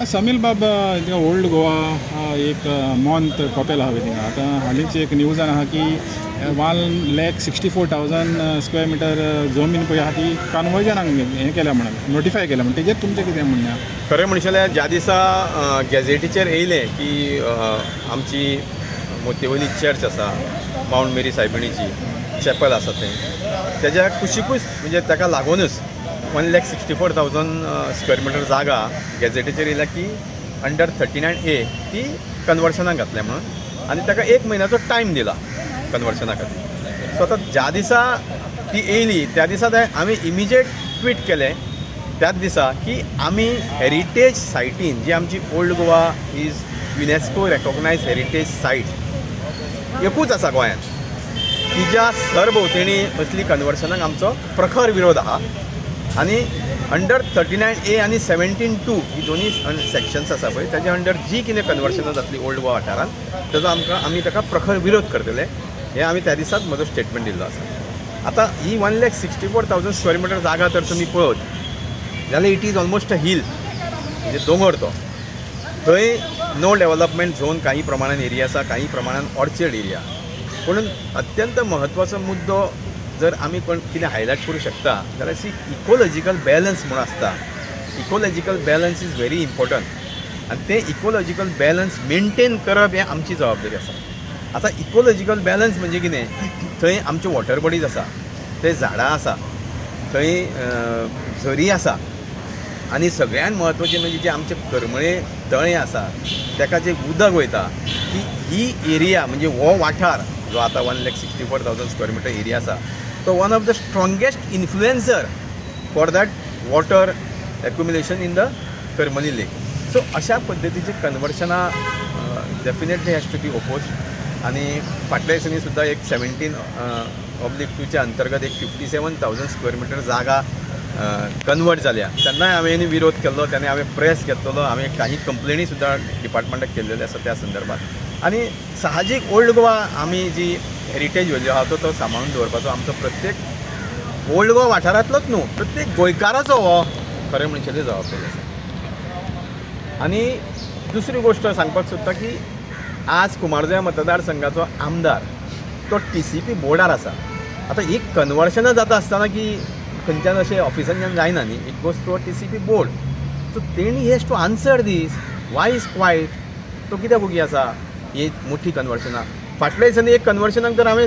समील बाब थिंगा ओल्ड गोवा एक मॉन्थ कॉपेल आहा थिंगा आतां हालींच एक न्यूजान आहा की 1,64,000 स्क्वेअर मिटर जमीन पळय आहा ती कन्वर्जनाक हें केल्या म्हणून नोटिफाय केल्या म्हणून तेजेर तुमचें कितें म्हणणें आहा? खरें म्हणशें जाल्यार ज्या दिसा गॅझेटीचेर येयलें की आमची मोतेवली चर्च आसा माउंट मेरी सायबिणीची चॅपल आसा थंय तेज्या कुशीकूच म्हणजे ताका लागूनच 1,64,000 स्क्वेअर मिटर जागा गॅझेटीचेर येयल्या की अंडर 39A ती कन्वर्शनाक घातल्या म्हणून आनी ताका 1 म्हयन्याचो टायम दिला कन्वर्शना खातीर. सो आतां ज्या दिसा ती येयली त्या दिसा आमी इमिजिएट ट्वीट केलें त्याच दिसा की आमी हेरिटेज सायटीन जी आमची old Goa is UNESCO recognised heritage site एकूच आसा गोंयांत तिज्या सरभोंवतणी असली कन्वर्शनाक आमचो प्रखर विरोध आहा. आनी अंडर 39A आनी 17(2) ही दोनी सेक्शन्स आसा पळय ताजे अंडर जी कितें कन्वर्शनां जातली ओल्ड गोवा वाठारांत ताजो आमी ताका प्रखर विरोध करतले हें आमी त्या दिसाच म्हजो स्टेटमेंट दिल्लो आसा. आतां ही 1,64,000 स्क्वेअर मिटर जागा तर तुमी पळयत जाल्यार it is almost a hill म्हणजे दोंगर तो. थंय नो डेव्हलपमेंट झोन काही प्रमाणान एरिया आसा काही प्रमाणान ऑर्चर्ड एरिया. पूण अत्यंत म्हत्वाचो मुद्दो जर आमी कोण कितें हायलायट करूं शकता जाल्यार सी इकोलॉजिकल बॅलन्स म्हणून आसता. Ecological balance is very important आनी तें इकोलॉजिकल बॅलन्स मेनटेन करप हें आमची जबाबदारी आसा. आतां इकोलॉजिकल बॅलन्स म्हणजे कितें थंय आमच्यो वॉटर बॉडीज आसा थंय झाडां आसा थंय झरी आसा आनी सगळ्यान म्हत्वाचें म्हणजे जे आमचे करमळे तळें आसा ताका जें उदक वयता ही एरिया म्हणजे हो वाठार जो आतां 1,64,000 स्क्वेअर मिटर एरिया आसा तो one of the strongest influencer for that water accumulation in the Karmali lake. So अशा पद्दतीची कन्वर्शनां definitely has to be oppose. आनी फाटल्या दिसांनी सुद्दां एक 17/2 अंतर्गत एक 57,000 स्क्वेअर मिटर जागा कन्वर्ट जाल्या तेन्नाय हांवें विरोध केल्लो तेन्ना हांवें प्रेस घेतलो हांवें काही कंप्लेनी सुद्दां डिपार्टमेंटाक केल्लेले आसा त्या संदर्भात. आनी साहजीक ओल्ड गोवा आमी जी हेरिटेज व्हॅल्यू आहा तो सांबाळून दवरपाचो आमचो प्रत्येक ओल्ड गोवा वाठारांतलोच न्हू प्रत्येक गोंयकाराचो हो खरें म्हणचे जबाबदारी आसा. आनी दुसरी गोश्ट सांगपाक सोदता की आज कुमारजुव्यां मतदारसंघाचो आमदार तो TCP बोर्डार आसा. आतां ही कन्वर्शनां जाता आसतना की खंयच्यान अशें ऑफिसांतल्यान जायना न्ही it goes to TCP board. So तेणी has to answer this why is quiet तो कित्याक उगी आसा ही मोठी कन्वर्शनां. फाटल्या दिसांनी एक कन्वर्शनाक तर हांवें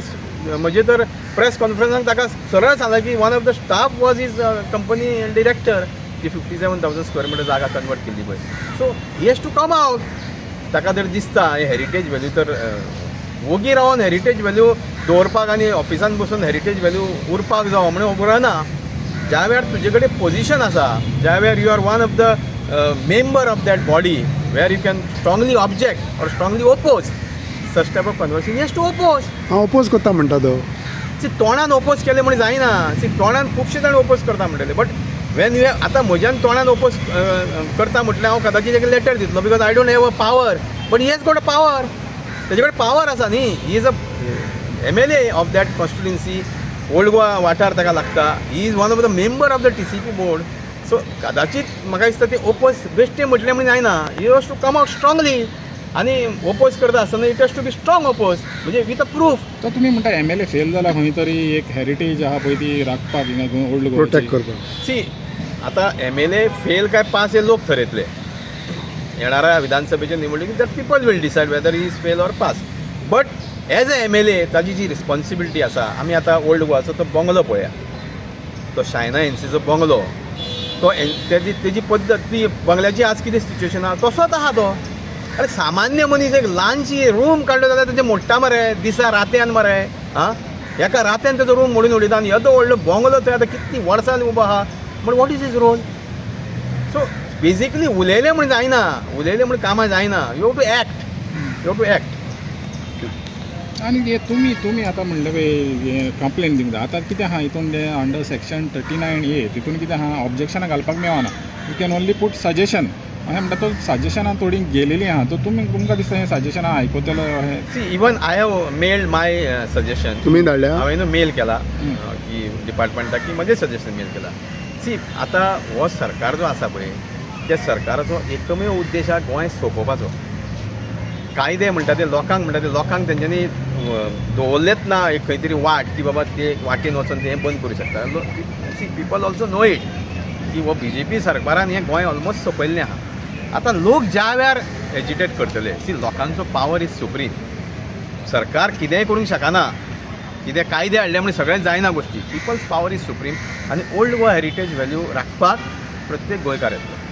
म्हणजे तर प्रेस कॉन्फरन्साक ताका सरळ सांगलें की one of the staff was is company director ji 57,000 square metre जागा कन्वर्ट केल्ली पळय. So he has to come out. ताका जर दिसता हे हेरिटेज व्हॅल्यू तर वोगी रावन हेरिटेज व्हॅल्यू दवरपाक आनी ऑफिसान बसून हेरिटेज व्हॅल्यू उरपाक जावो म्हणून उरना. ज्या वेळार तुजे कडेन पोजिशन आसा ज्या वेळार you are one of the member of that body where you can strongly object or strongly oppose such type of conversion has to oppose. हांव ओपोज करता म्हणटा तो सी तोंडान ओपोज केलें म्हण जायना. सी तोंडान खुबशे जाण ओपोज करता म्हणटले बट वेन यू आतां म्हज्यान तोंडान ओपोज करता म्हटल्यार हांव कदाचित एक लेटर दितलो because I don't have a power but he has got a power. तेजे कडेन पावर आसा न्ही. He is a MLA of that constituency Old Goa वाठार ताका लागता. He is one of the member of the TCP board. So कदाचित म्हाका दिसता ते ओपोज बेश्टे म्हटलें म्हण जायना. You has to come out strongly आनी ओपोज करता आसतना it has to be strong oppose म्हणजे विथ अ प्रूफ. तर तुमी म्हणटा MLA फेल जाला खंय तरी एक हेरिटेज आहा पळय ती राखपाक हिंगा ओल्ड गोवा प्रोटेक्ट करपाक. सी आतां MLA फेल काय पास हे लोक ठरयतले येणाऱ्या विधानसभेच्या निवडणुकीत that people will decide whether he is fail or pass. But as a MLA ताजी जी रिस्पॉन्सिबिलिटी आसा आमी आतां ओल्ड गोवाचो तो बंगलो पळया तो शायना एन्सीचो बंगलो तो तेजी पद्दत ती बंगल्याची आज कितें सिच्युएशन आहा तसोच आहा तो. अरे सामान्य मनीस एक ल्हानशी रूम काडलो जाल्यार तेजें मोडटा मरे दिसा रात्यान मरे आं एका रात्यान तेजो रूम मोडून उडयता आनी येदो व्हडलो बंगलो थंय आतां कितली वर्सां उबो आहा but what is is role. So basically उलयलें म्हण जायना उलयलें म्हण कामां जायना. You have to act you have to act. आनी हे तुमी आतां म्हणलें पळय कंप्लेन दिवंक जाय आतां कितें आहा हितून ते अंडर सेक्शन 39A तितून कितें आहा ऑब्जेक्शनां घालपाक मेळना. You can only put suggestion आनी म्हणटा तो सजेशनां थोडी गेलेली आहा तो तुमकां दिसता हें सजेशनां आयकतलो सी even I have mailed my suggestion. तुमी धाडल्या हांवें मेल केला की डिपार्टमेंटाक की म्हजें सजेशन मेल केला. सी आतां हो सरकार जो आसा पळय त्या सरकाराचो एकमेव उद्देश हा गोंय सोंपोवपाचो. कायदे म्हणटा ते लोकांक तेंच्यांनी दवरलेच ना एक खंय तरी वाट की बाबा ते वाटेन वचून ते बंद करूं शकता. पीपल ऑल्सो नो इट की हो BJP सरकारान हें गोंय ऑलमोस्ट सोंपयल्लें आहा. आतां लोक ज्या वेळार एजिटेट करतले सी लोकांचो पावर इज सुप्रीम. सरकार कितेंय करूंक शकना, कितें कायदे हाडले म्हणून सगळें जायना गोश्टी. पीपल्स पावर इज सुप्रीम आनी ओल्ड गो हेरिटेज व्हॅल्यू राखपाक प्रत्येक गोंयकार येतलो.